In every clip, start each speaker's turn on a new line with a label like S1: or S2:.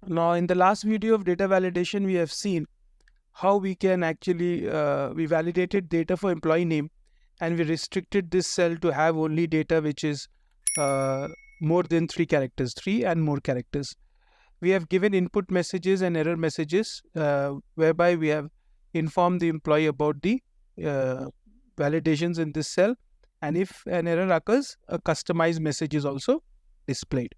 S1: Now, in the last video of data validation, we have seen how we can actually, we validated data for employee name, and we restricted this cell to have only data which is more than 3 characters, 3 and more characters. We have given input messages and error messages, whereby we have informed the employee about the validations in this cell, and if an error occurs, a customized message is also displayed.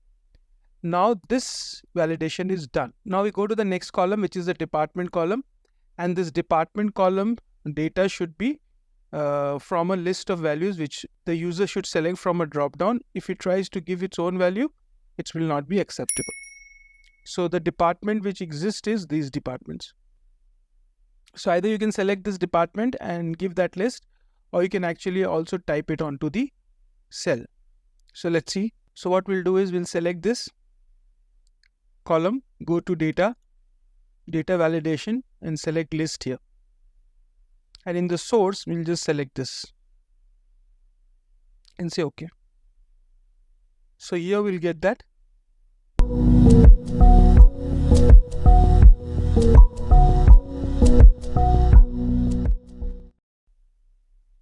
S1: Now this validation is done. Now we go to the next column, which is the department column, and this department column data should be from a list of values which the user should select from a drop down. If it tries to give its own value, it will not be acceptable. So the department which exists is these departments. So either you can select this department and give that list, or you can actually also type it onto the cell. So let's see. So what we'll do is we'll select this column, go to data validation, and select list here. And in the source, we'll just select this and say OK. So here we'll get that.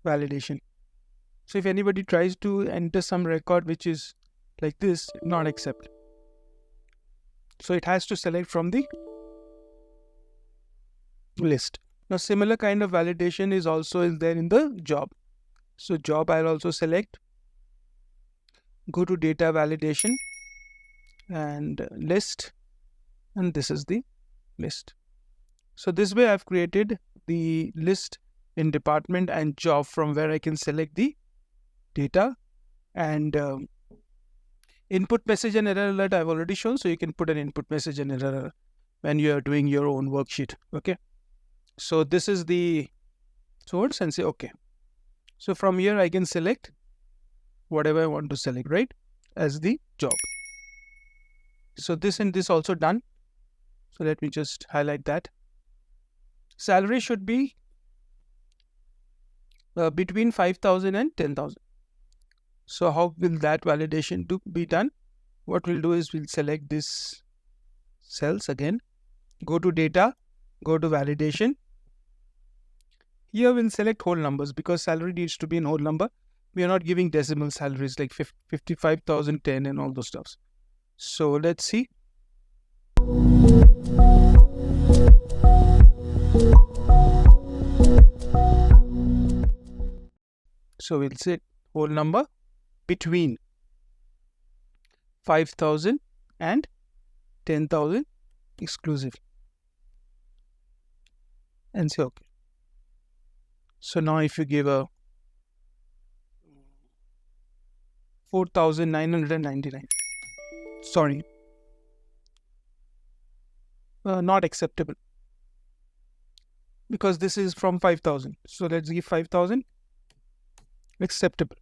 S1: Validation. So if anybody tries to enter some record which is like this, not accept. So it has to select from the list. Now similar kind of validation is also there in the job. So job, I'll also select, go to data validation and list, and this is the list. So this way I've created the list in department and job from where I can select the data, and input message and error alert I've already shown, so you can put an input message and error when you are doing your own worksheet. Okay, so this is the source and say OK. So from here I can select whatever I want to select, right, as the job. So this and this also done. So let me just highlight that. Salary should be between 5,000 and 10,000. So how will that validation be done? What we'll do is we'll select this cells again, go to data, go to validation. Here we'll select whole numbers because salary needs to be in whole number. We are not giving decimal salaries like 55,010 and all those stuffs. So let's see. So we'll say whole number between 5,000 and 10,000 exclusive, and say OK. So now if you give a 4,999, sorry, not acceptable because this is from 5,000. So let's give 5,000, acceptable.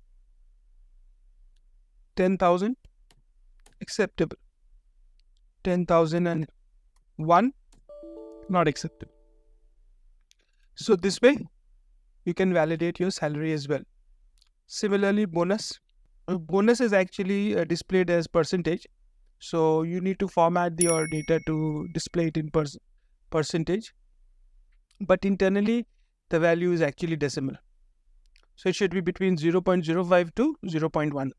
S1: 10,000, acceptable. 10,001, not acceptable. So this way you can validate your salary as well. Similarly, bonus. Bonus is actually displayed as percentage. So you need to format your data to display it in percentage. But internally, the value is actually decimal. So it should be between 0.05 to 0.1.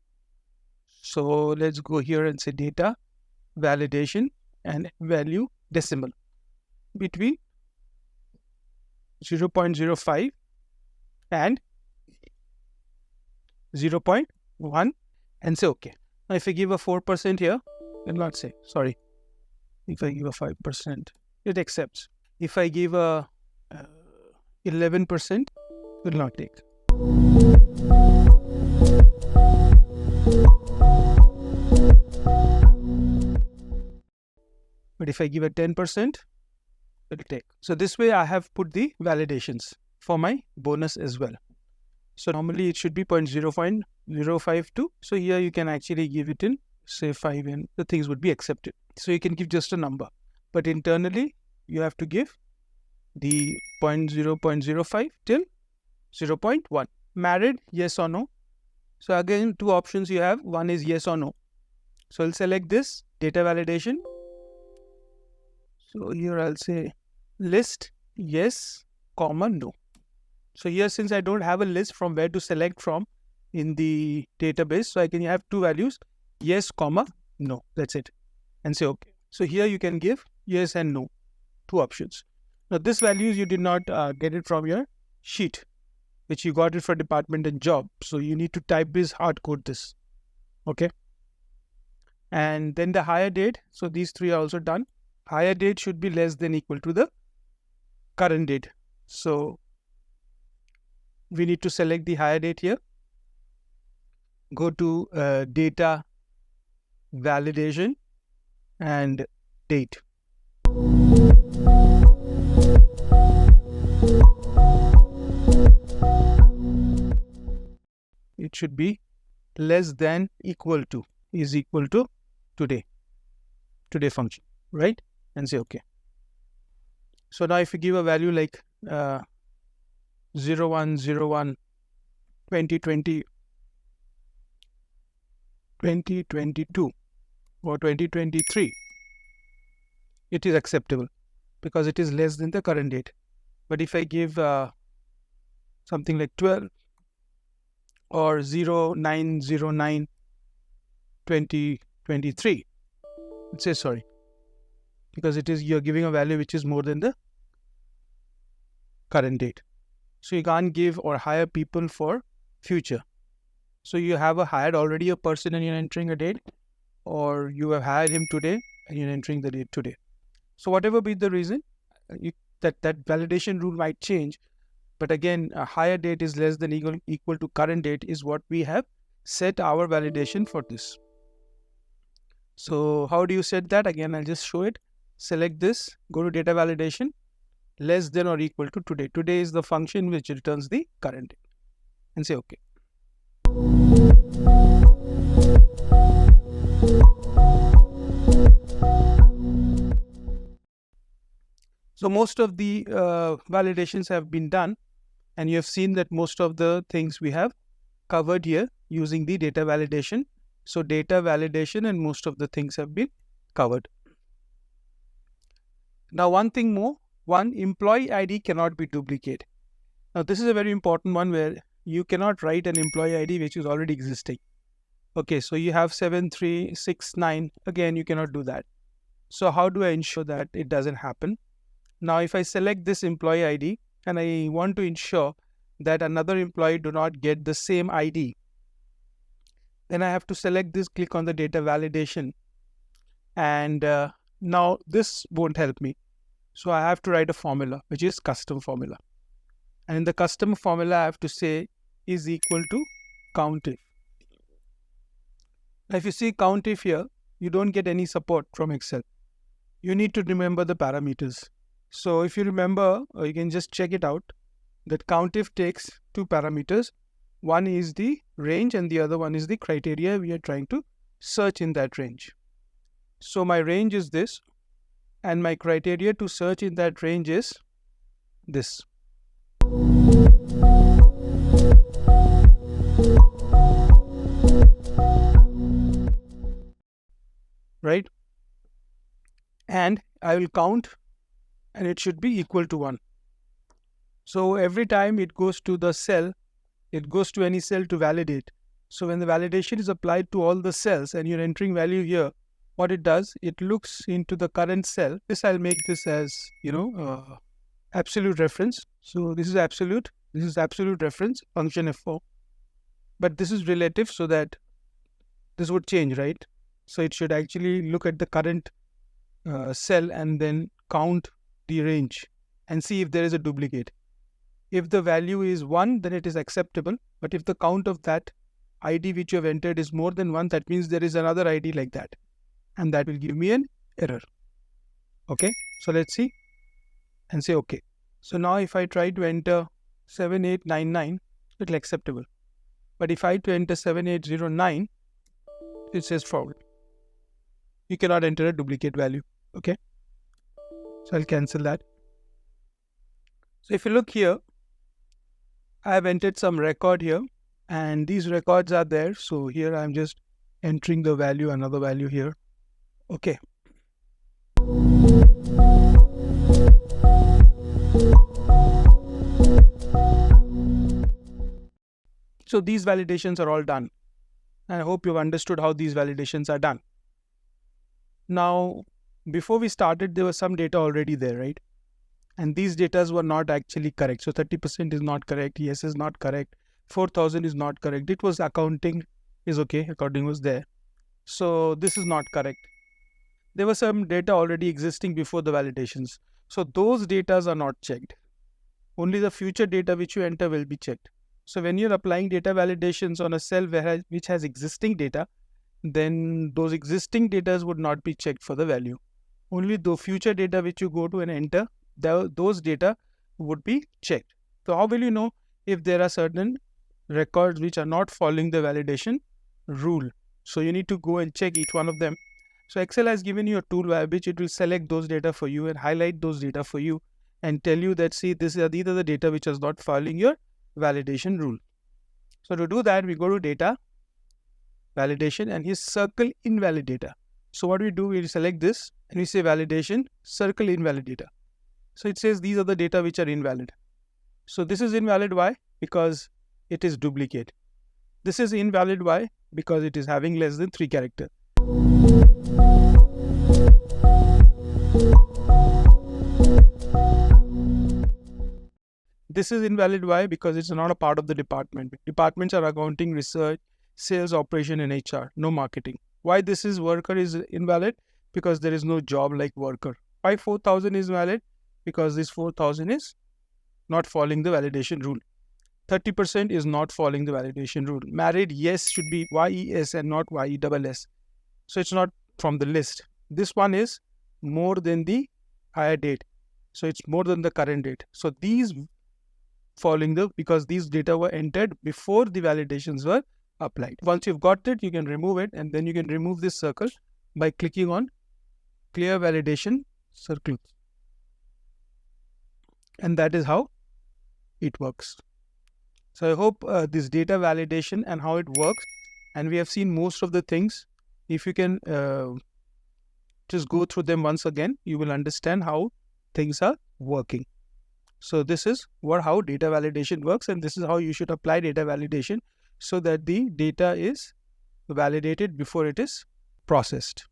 S1: So let's go here and say data, validation, and value decimal between 0.05 and 0.1 and say OK. Now if I give a 4% here, it will not say, sorry. If I give a 5%, it accepts. If I give a 11%, it will not take. But if I give a 10%, it will take. So this way I have put the validations for my bonus as well. So normally it should be 0.052. So here you can actually give it in say 5 and the things would be accepted. So you can give just a number, but internally you have to give the 0.05 till 0.1. Married, yes or no. So again, two options you have. One is yes or no. So I'll select this data validation So here I'll say list yes, comma no. So here, since I don't have a list from where to select from in the database, so I can have two values, yes, comma no. That's it. And say okay. So here you can give yes and no, two options. Now this values you did not get it from your sheet, which you got it for department and job. So you need to type this, hard code this. Okay. And then the hire date. So these three are also done. Hire date should be less than equal to the current date. So we need to select the hire date here. Go to data validation and date. It should be less than equal to, is equal to today function, right? And say okay. So now if you give a value like 0101 2020 2022 or 2023, it is acceptable because it is less than the current date. But if I give something like 12 or 0909 2023, it says sorry, because it is, you're giving a value which is more than the current date. So you can't give or hire people for future. So you have hired already a person and you're entering a date, or you have hired him today and you're entering the date today. So whatever be the reason, that validation rule might change. But again, a higher date is less than equal to current date is what we have set our validation for this. So how do you set that? Again, I'll just show it. Select this, go to data validation, less than or equal to today. Today is the function which returns the current date, and say okay. So most of the validations have been done, and you have seen that most of the things we have covered here using the data validation. So data validation and most of the things have been covered. Now one thing more, one employee ID cannot be duplicated. Now this is a very important one where you cannot write an employee ID which is already existing. Okay, so you have 7369, again you cannot do that. So how do I ensure that it doesn't happen? Now if I select this employee ID and I want to ensure that another employee do not get the same ID, then I have to select this, click on the data validation, and now this won't help me. So I have to write a formula which is custom formula, and in the custom formula I have to say is equal to COUNTIF. Now if you see COUNTIF here, you don't get any support from Excel. You need to remember the parameters. So if you remember, you can just check it out, that COUNTIF takes two parameters. One is the range and the other one is the criteria we are trying to search in that range. So my range is this, and my criteria to search in that range is this. Right? And I will count, and it should be equal to 1. So every time it goes to the cell, it goes to any cell to validate. So when the validation is applied to all the cells and you're entering value here, what it does, it looks into the current cell. This I'll make this as, absolute reference. So this is absolute reference, function F4. But this is relative, so that this would change, right? So it should actually look at the current cell and then count the range and see if there is a duplicate. If the value is 1, then it is acceptable. But if the count of that ID which you have entered is more than 1, that means there is another ID like that, and that will give me an error. Okay, so let's see and say okay. So now if I try to enter 7899, it will acceptable. But if I to enter 7809, it says forward. You cannot enter a duplicate value. Okay, so I'll cancel that. So if you look here, I have entered some record here, and these records are there. So here I'm just entering the value, another value here. Okay. So these validations are all done. And I hope you've understood how these validations are done. Now, before we started, there was some data already there, right? And these data were not actually correct. So 30% is not correct. Yes is not correct. 4,000 is not correct. It was accounting is okay. Accounting was there. So this is not correct. There was some data already existing before the validations. So those data are not checked. Only the future data which you enter will be checked. So when you're applying data validations on a cell which has existing data, then those existing data would not be checked for the value. Only the future data which you go to and enter, those data would be checked. So how will you know if there are certain records which are not following the validation rule? So you need to go and check each one of them. So Excel has given you a tool by which it will select those data for you and highlight those data for you and tell you that, see, these are the data which is not following your validation rule. So to do that, we go to data, validation, and here circle invalid data. So what we do, we select this and we say validation, circle invalid data. So it says these are the data which are invalid. So this is invalid. Why? Because it is duplicate. This is invalid. Why? Because it is having less than 3 characters. This is invalid. Why? Because it's not a part of the department. Departments are accounting, research, sales, operation, and HR. No marketing. Why this is worker is invalid? Because there is no job like worker. Why 4,000 is valid? Because this 4,000 is not following the validation rule. 30% is not following the validation rule. Married, yes, should be YES and not YESS. So it's not from the list. This one is more than the higher date. So it's more than the current date. So these following because these data were entered before the validations were applied. Once you've got it, you can remove it, and then you can remove this circle by clicking on clear validation circle. And that is how it works. So I hope this data validation and how it works, and we have seen most of the things. If you can just go through them once again, you will understand how things are working. So this is how data validation works, and this is how you should apply data validation so that the data is validated before it is processed.